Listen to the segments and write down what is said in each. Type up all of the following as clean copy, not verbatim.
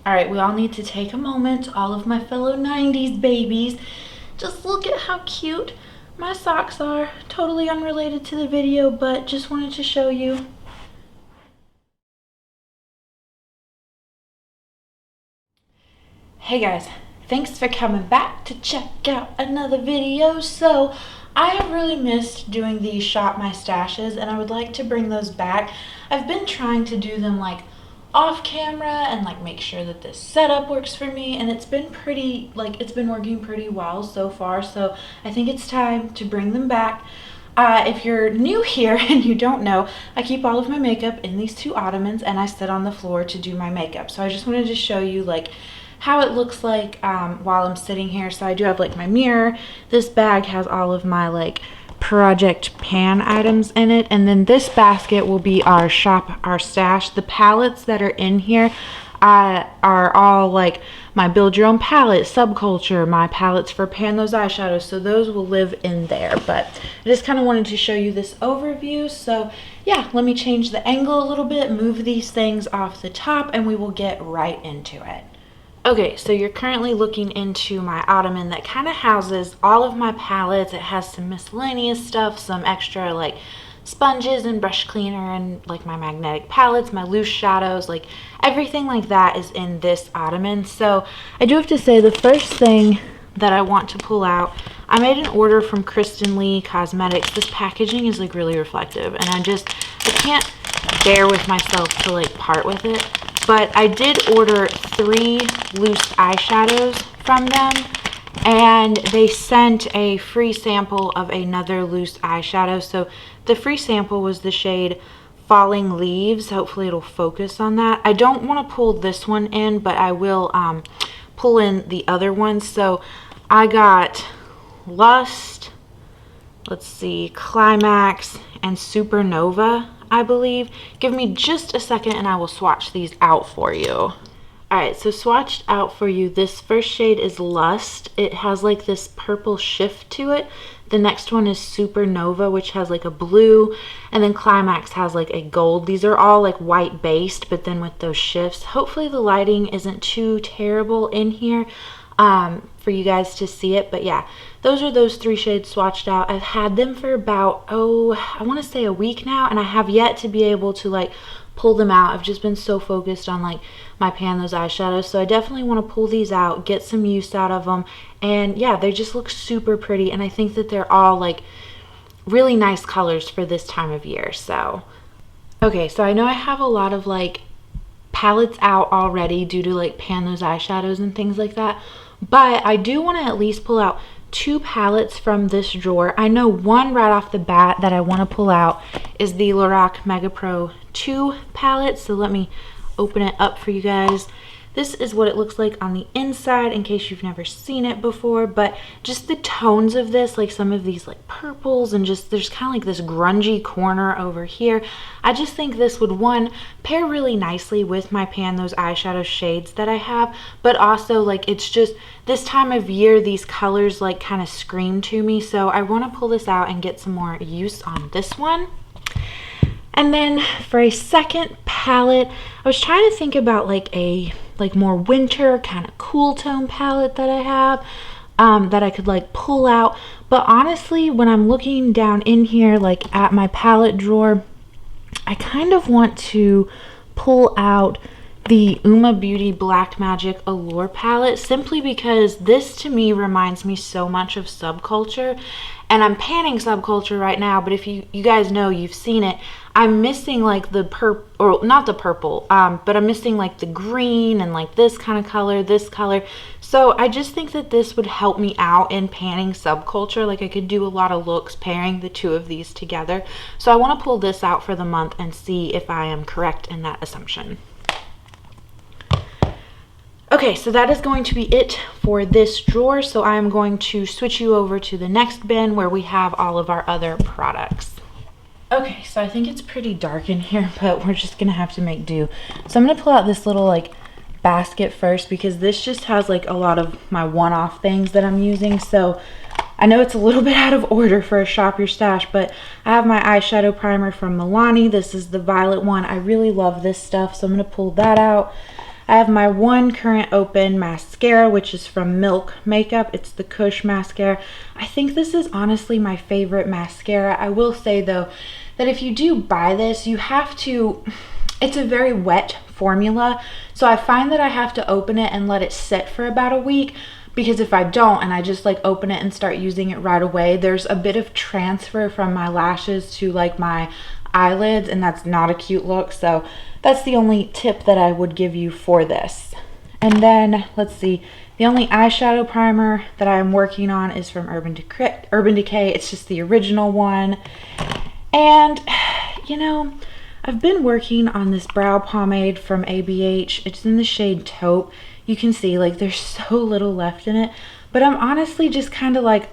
All right, we all need to take a moment, all of my fellow 90s babies. Just look at how cute my socks are. Totally unrelated to the video, but just wanted to show you. Hey guys, thanks for coming back to check out another video. So I have really missed doing these shop my stashes and I would like to bring those back. I've been trying to do them like off camera and like make sure that this setup works for me, and it's been working pretty well so far, so I think it's time to bring them back. If you're new here and you don't know, I keep all of my makeup in these two ottomans and I sit on the floor to do my makeup. So I just wanted to show you like how it looks like while I'm sitting here. So I do have like my mirror. This bag has all of my like project pan items in it, and then this basket will be our stash. The palettes that are in here are all like my build your own palette, subculture, my palettes for pan those eyeshadows, so those will live in there. But I just kind of wanted to show you this overview. So yeah, let me change the angle a little bit, move these things off the top, and we will get right into it. Okay, so you're currently looking into my ottoman that kind of houses all of my palettes. It has some miscellaneous stuff, some extra like sponges and brush cleaner, and like my magnetic palettes, my loose shadows, like everything like that is in this ottoman. So I do have to say, the first thing that I want to pull out, I made an order from Kristen Lee Cosmetics. This packaging is like really reflective, and I can't bear with myself to like part with it. But I did order 3 loose eyeshadows from them, and they sent a free sample of another loose eyeshadow. So the free sample was the shade Falling Leaves. Hopefully it'll focus on that. I don't want to pull this one in, but I will pull in the other ones. So I got Lust, let's see, Climax, and Supernova, I believe. Give me just a second and I will swatch these out for you. Alright, so swatched out for you, this first shade is Lust. It has like this purple shift to it. The next one is Supernova, which has like a blue, and then Climax has like a gold. These are all like white based, but then with those shifts. Hopefully the lighting isn't too terrible in here for you guys to see it, but yeah, those are those 3 shades swatched out. I've had them for about, I want to say a week now, and I have yet to be able to like pull them out. I've just been so focused on like my pan those eyeshadows, so I definitely want to pull these out, get some use out of them. And yeah, they just look super pretty, and I think that they're all like really nice colors for this time of year. So okay, so I know I have a lot of like palettes out already due to like pan those eyeshadows and things like that, but I do want to at least pull out 2 palettes from this drawer. I know one right off the bat that I want to pull out is the Lorac Mega Pro 2 palette. So let me open it up for you guys. This is what it looks like on the inside, in case you've never seen it before. But just the tones of this, like some of these like purples, and just there's kind of like this grungy corner over here. I just think this would, one, pair really nicely with my pan those eyeshadow shades that I have, but also like it's just this time of year, these colors like kind of scream to me. So I want to pull this out and get some more use on this one. And then for a second palette, I was trying to think about like a more winter kind of cool tone palette that I have that I could like pull out. But honestly, when I'm looking down in here like at my palette drawer, I kind of want to pull out the Uma Beauty Black Magic Allure palette, simply because this to me reminds me so much of Subculture, and I'm panning Subculture right now, but if you guys know, you've seen it, I'm missing like the or not the purple, but I'm missing like the green and like this kind of color, this color. So I just think that this would help me out in panning Subculture. Like I could do a lot of looks pairing the 2 of these together. So I want to pull this out for the month and see if I am correct in that assumption. Okay, so that is going to be it for this drawer. So I am going to switch you over to the next bin where we have all of our other products. Okay, so I think it's pretty dark in here, but we're just gonna have to make do. So I'm gonna pull out this little like basket first, because this just has like a lot of my one-off things that I'm using. So I know it's a little bit out of order for a shop your stash, but I have my eyeshadow primer from Milani. This is the violet one. I really love this stuff, so I'm gonna pull that out. I have my one current open mascara, which is from Milk Makeup. It's the Kush mascara. I think this is honestly my favorite mascara. I will say though that if you do buy this, you have to, it's a very wet formula. So I find that I have to open it and let it sit for about a week, because if I don't and I just like open it and start using it right away, there's a bit of transfer from my lashes to like my eyelids, and that's not a cute look. So that's the only tip that I would give you for this. And then let's see, the only eyeshadow primer that I am working on is from Urban Decay. It's just the original one. And you know, I've been working on this brow pomade from ABH. It's in the shade Taupe. You can see like there's so little left in it, but I'm honestly just kind of like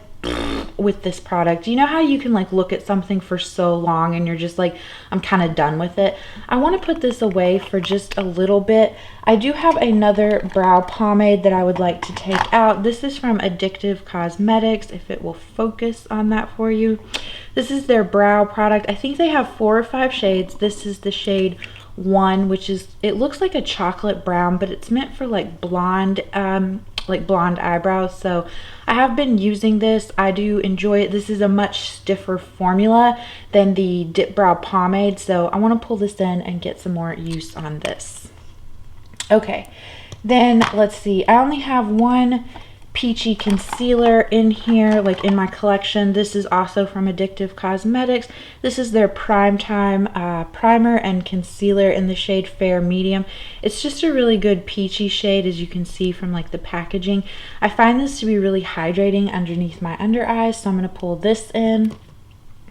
with this product. You know how you can like look at something for so long and you're just like, I'm kind of done with it. I want to put this away for just a little bit. I do have another brow pomade that I would like to take out. This is from Addictive Cosmetics, if it will focus on that for you. This is their brow product. I think they have 4 or 5 shades. This is the shade 1, which is, it looks like a chocolate brown, but it's meant for like blonde eyebrows. So I have been using this. I do enjoy it. This is a much stiffer formula than the Dip Brow Pomade, so I want to pull this in and get some more use on this. Okay, then let's see, I only have one peachy concealer in here, like in my collection. This is also from Addictive Cosmetics. This is their Prime Time primer and concealer in the shade Fair Medium. It's just a really good peachy shade, as you can see from like the packaging. I find this to be really hydrating underneath my under eyes, so I'm going to pull this in.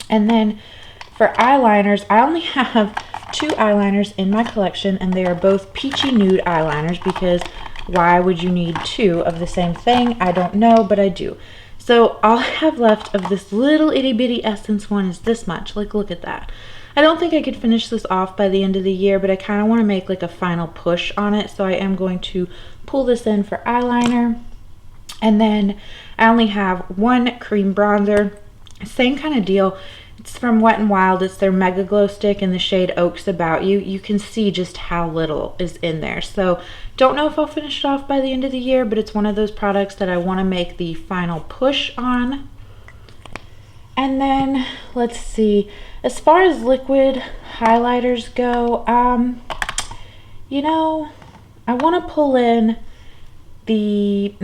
And then for eyeliners, I only have 2 eyeliners in my collection, and they are both peachy nude eyeliners, because why would you need 2 of the same thing? I don't know, but I do. So all I have left of this little itty bitty Essence one is this much. Like, look at that. I don't think I could finish this off by the end of the year, but I kind of want to make like a final push on it. So I am going to pull this in for eyeliner. And then I only have one cream bronzer. Same kind of deal. It's from Wet n Wild. It's their Mega Glow Stick in the shade Oaks About You. You can see just how little is in there. So don't know if I'll finish it off by the end of the year, but it's one of those products that I want to make the final push on. And then let's see, as far as liquid highlighters go, you know, I want to pull in the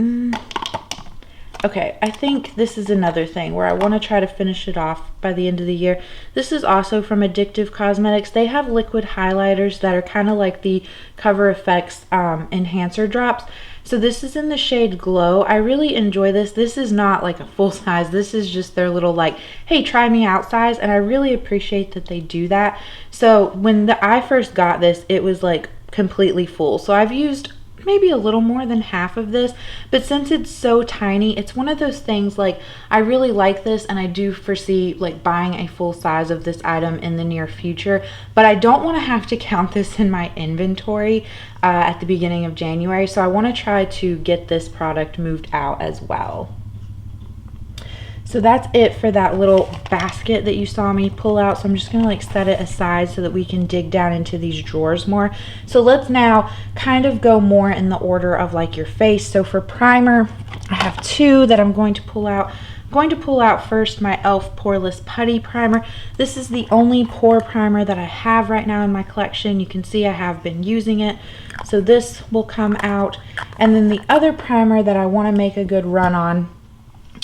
okay, I think this is another thing where I want to try to finish it off by the end of the year. This is also from Addictive Cosmetics. They have liquid highlighters that are kind of like the Cover FX enhancer drops. So this is in the shade Glow. I really enjoy this. This is not like a full size. This is just their little like, hey, try me out size. And I really appreciate that they do that. So when I first got this, it was like completely full. So I've used maybe a little more than half of this, but since it's so tiny, it's one of those things like I really like this, and I do foresee like buying a full size of this item in the near future, but I don't want to have to count this in my inventory at the beginning of January, so I want to try to get this product moved out as well. So that's it for that little basket that you saw me pull out. So I'm just gonna like set it aside so that we can dig down into these drawers more. So let's now kind of go more in the order of like your face. So for primer, I have 2 that I'm going to pull out. I'm going to pull out first my e.l.f. Poreless Putty Primer. This is the only pore primer that I have right now in my collection. You can see I have been using it. So this will come out. And then the other primer that I wanna make a good run on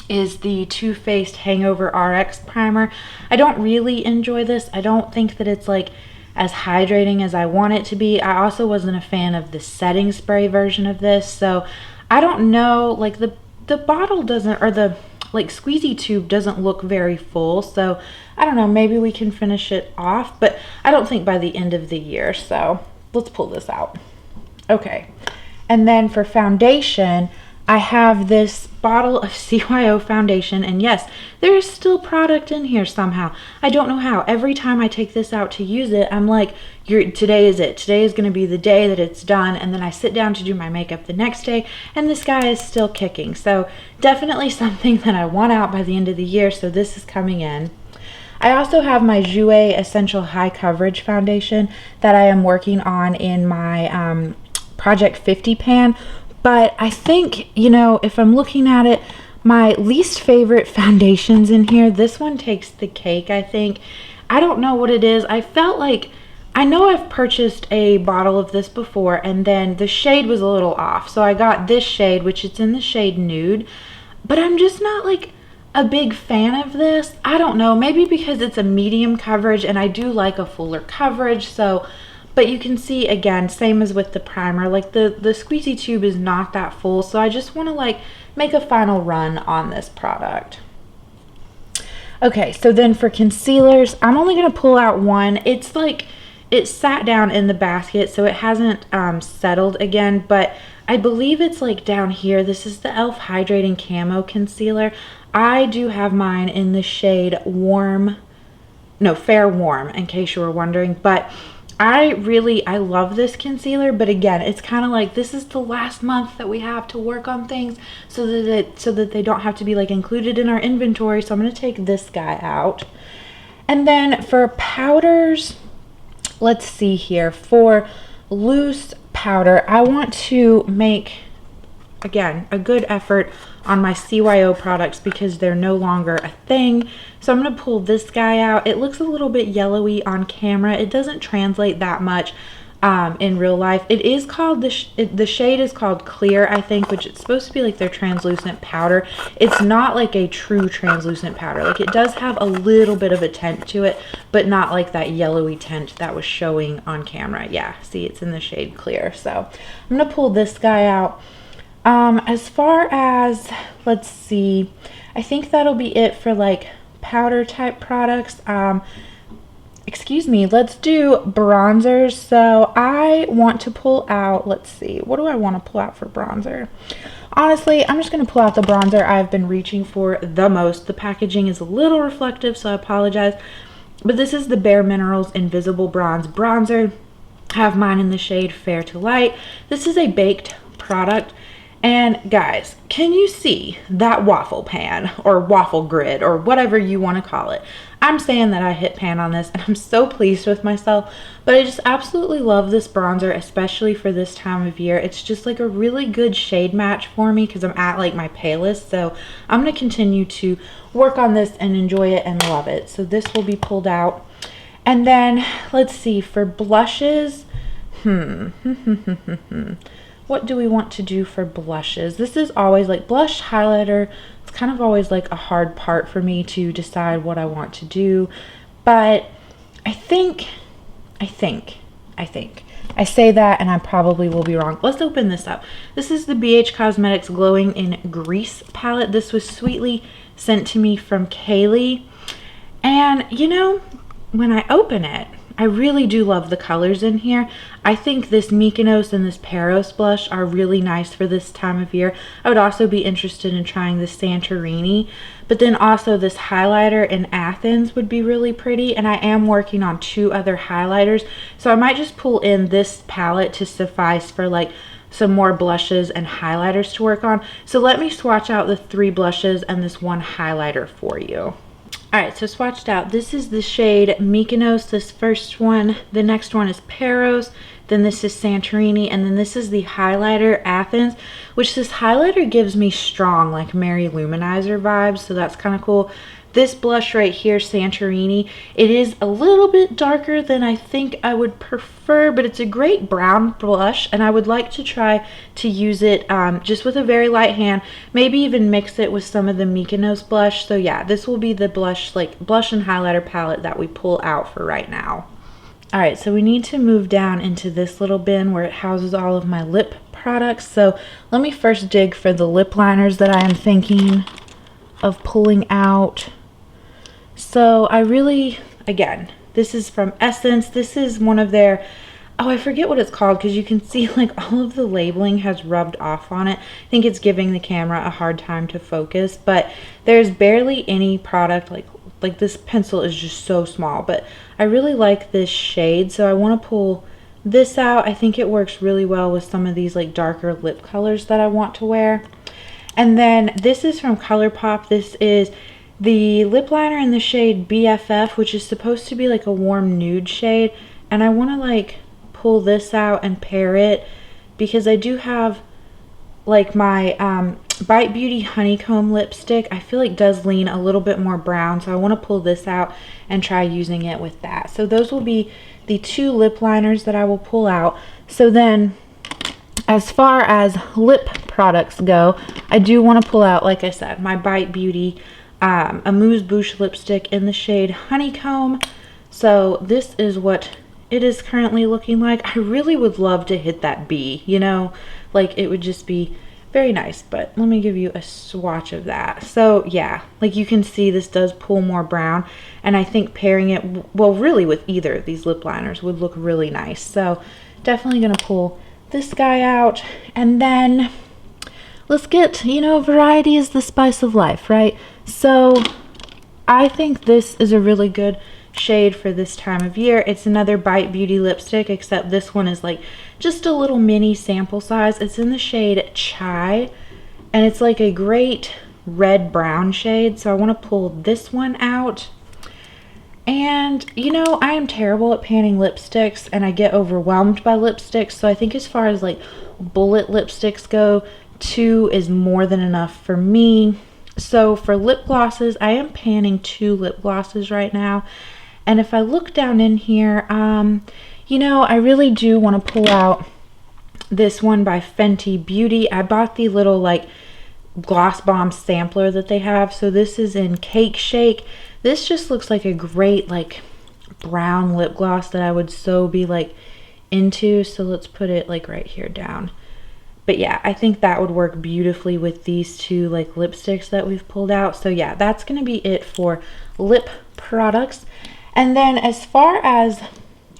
is the Too Faced Hangover RX primer. I don't really enjoy this. I don't think that it's like as hydrating as I want it to be. I also wasn't a fan of the setting spray version of this, so I don't know, like the bottle doesn't, or the like squeezy tube doesn't look very full, so I don't know, maybe we can finish it off, but I don't think by the end of the year. So let's pull this out. Okay, and then for foundation, I have this bottle of CYO foundation, and yes, there is still product in here somehow. I don't know how. Every time I take this out to use it, I'm like, today is it. Today is going to be the day that it's done, and then I sit down to do my makeup the next day, and this guy is still kicking. So definitely something that I want out by the end of the year, so this is coming in. I also have my Jouer Essential High Coverage Foundation that I am working on in my Project 50 pan. But I think, you know, if I'm looking at it, my least favorite foundations in here, this one takes the cake, I think. I don't know what it is. I felt like, I know I've purchased a bottle of this before, and then the shade was a little off. So I got this shade, which is in the shade Nude. But I'm just not like a big fan of this. I don't know, maybe because it's a medium coverage and I do like a fuller coverage. So, but you can see again, same as with the primer, like the squeezy tube is not that full. So I just want to like make a final run on this product. Okay, so then for concealers, I'm only going to pull out one. It's like, it sat down in the basket, so it hasn't settled again, but I believe it's like down here. This is the e.l.f. Hydrating Camo Concealer. I do have mine in the shade Fair Warm, in case you were wondering, but I love this concealer. But again, it's kind of like, this is the last month that we have to work on things so that they don't have to be like included in our inventory. So I'm going to take this guy out. And then for powders, let's see here. For loose powder, I want to make, again, a good effort on my CYO products because they're no longer a thing. So I'm going to pull this guy out. It looks a little bit yellowy on camera. It doesn't translate that much in real life. It is called, the shade is called Clear, I think, which it's supposed to be like their translucent powder. It's not like a true translucent powder. Like, it does have a little bit of a tint to it, but not like that yellowy tint that was showing on camera. Yeah, see, it's in the shade Clear. So I'm going to pull this guy out. As far as, let's see, I think that'll be it for like powder type products. Excuse me, let's do bronzers. So I want to pull out, let's see, what do I want to pull out for bronzer? Honestly, I'm just going to pull out the bronzer I've been reaching for the most. The packaging is a little reflective, so I apologize. But this is the Bare Minerals Invisible Bronze Bronzer. I have mine in the shade Fair to Light. This is a baked product. And guys, can you see that waffle pan or waffle grid or whatever you want to call it? I'm saying that I hit pan on this and I'm so pleased with myself, but I just absolutely love this bronzer, especially for this time of year. It's just like a really good shade match for me because I'm at like my palest. So I'm going to continue to work on this and enjoy it and love it. So this will be pulled out. And then let's see, for blushes, what do we want to do for blushes? This is always like blush highlighter. It's kind of always like a hard part for me to decide what I want to do. But I think, I say that and I probably will be wrong. Let's open this up. This is the BH Cosmetics Glowing in Grease palette. This was sweetly sent to me from Kaylee. And you know, when I open it, I really do love the colors in here. I think this Mykonos and this Paros blush are really nice for this time of year. I would also be interested in trying this Santorini, but then also this highlighter in Athens would be really pretty. And I am working on 2 other highlighters, so I might just pull in this palette to suffice for like some more blushes and highlighters to work on. So let me swatch out the 3 blushes and this 1 highlighter for you. Alright, so swatched out. This is the shade Mykonos, this first one. The next one is Paros. Then this is Santorini. And then this is the highlighter Athens, which this highlighter gives me strong, like Mary Luminizer vibes. So that's kind of cool. This blush right here, Santorini, it is a little bit darker than I think I would prefer, but it's a great brown blush, and I would like to try to use it just with a very light hand, maybe even mix it with some of the Mykonos blush. So yeah, this will be the blush, like blush and highlighter palette that we pull out for right now. All right, so we need to move down into this little bin where it houses all of my lip products. So let me first dig for the lip liners that I am thinking of pulling out. So I really, again, this is from Essence. This is one of their, oh, I forget what it's called because you can see like all of the labeling has rubbed off on it. I think it's giving the camera a hard time to focus, but there's barely any product like this pencil is just so small, but I really like this shade. So I want to pull this out. I think it works really well with some of these like darker lip colors that I want to wear. And then this is from ColourPop. This is the lip liner in the shade BFF, which is supposed to be like a warm nude shade. And I want to like pull this out and pair it because I do have like my Bite Beauty Honeycomb lipstick. I feel like does lean a little bit more brown, so I want to pull this out and try using it with that. So those will be the 2 lip liners that I will pull out. So then as far as lip products go, I do want to pull out, like I said, my Bite Beauty Amuse Bouche lipstick in the shade Honeycomb. So this is what it is currently looking like. I really would love to hit that B, you know, like it would just be very nice. But let me give you a swatch of that. So yeah, like you can see, this does pull more brown, and I think pairing it, well, really with either of these lip liners would look really nice. So definitely gonna pull this guy out, and then let's get, you know, variety is the spice of life, right? So I think this is a really good shade for this time of year. It's another Bite Beauty lipstick, except this one is like just a little mini sample size. It's in the shade Chai, and it's like a great red brown shade. So I want to pull this one out. And you know, I am terrible at panning lipsticks, and I get overwhelmed by lipsticks. So I think as far as like bullet lipsticks go, 2 is more than enough for me. So for lip glosses, I am panning 2 lip glosses right now. And if I look down in here, you know, I really do want to pull out this one by Fenty Beauty. I bought the little like gloss bomb sampler that they have. So this is in Cake Shake. This just looks like a great like brown lip gloss that I would so be like into. So let's put it like right here down. But yeah, I think that would work beautifully with these 2 like lipsticks that we've pulled out. So yeah, that's going to be it for lip products. And then as far as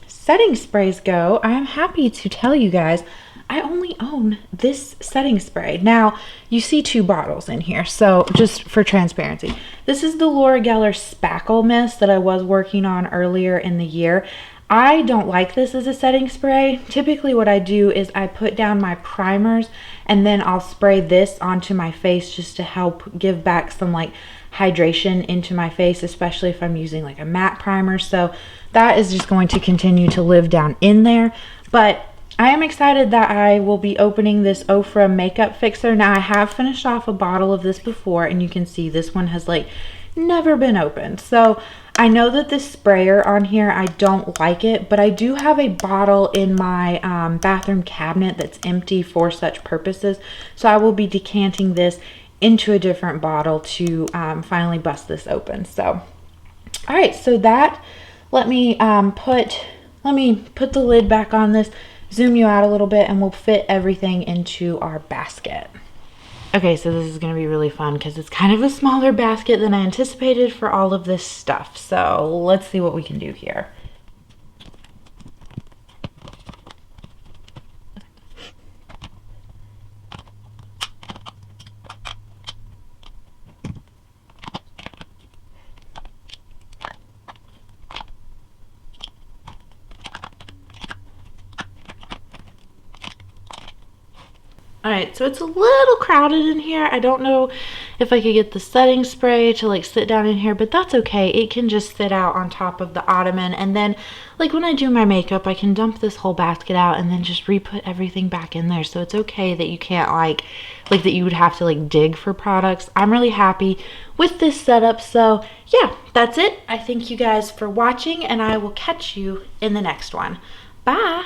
setting sprays go, I am happy to tell you guys I only own this setting spray. Now, you see 2 bottles in here, so just for transparency. This is the Laura Geller Spackle Mist that I was working on earlier in the year. I don't like this as a setting spray. Typically what I do is I put down my primers, and then I'll spray this onto my face just to help give back some like hydration into my face, especially if I'm using like a matte primer. So that is just going to continue to live down in there. But I am excited that I will be opening this Ofra Makeup Fixer. Now I have finished off a bottle of this before, and you can see this one has like never been opened. So I know that this sprayer on here, I don't like it, but I do have a bottle in my bathroom cabinet that's empty for such purposes. So I will be decanting this into a different bottle to finally bust this open. So all right, so that, let me put the lid back on this, zoom you out a little bit, and we'll fit everything into our basket. Okay, so this is going to be really fun because it's kind of a smaller basket than I anticipated for all of this stuff. So let's see what we can do here. Alright, so it's a little crowded in here. I don't know if I could get the setting spray to like sit down in here, but that's okay. It can just sit out on top of the ottoman, and then like when I do my makeup, I can dump this whole basket out and then just re-put everything back in there. So it's okay that you can't like that you would have to like dig for products. I'm really happy with this setup. So yeah, that's it. I thank you guys for watching, and I will catch you in the next one. Bye!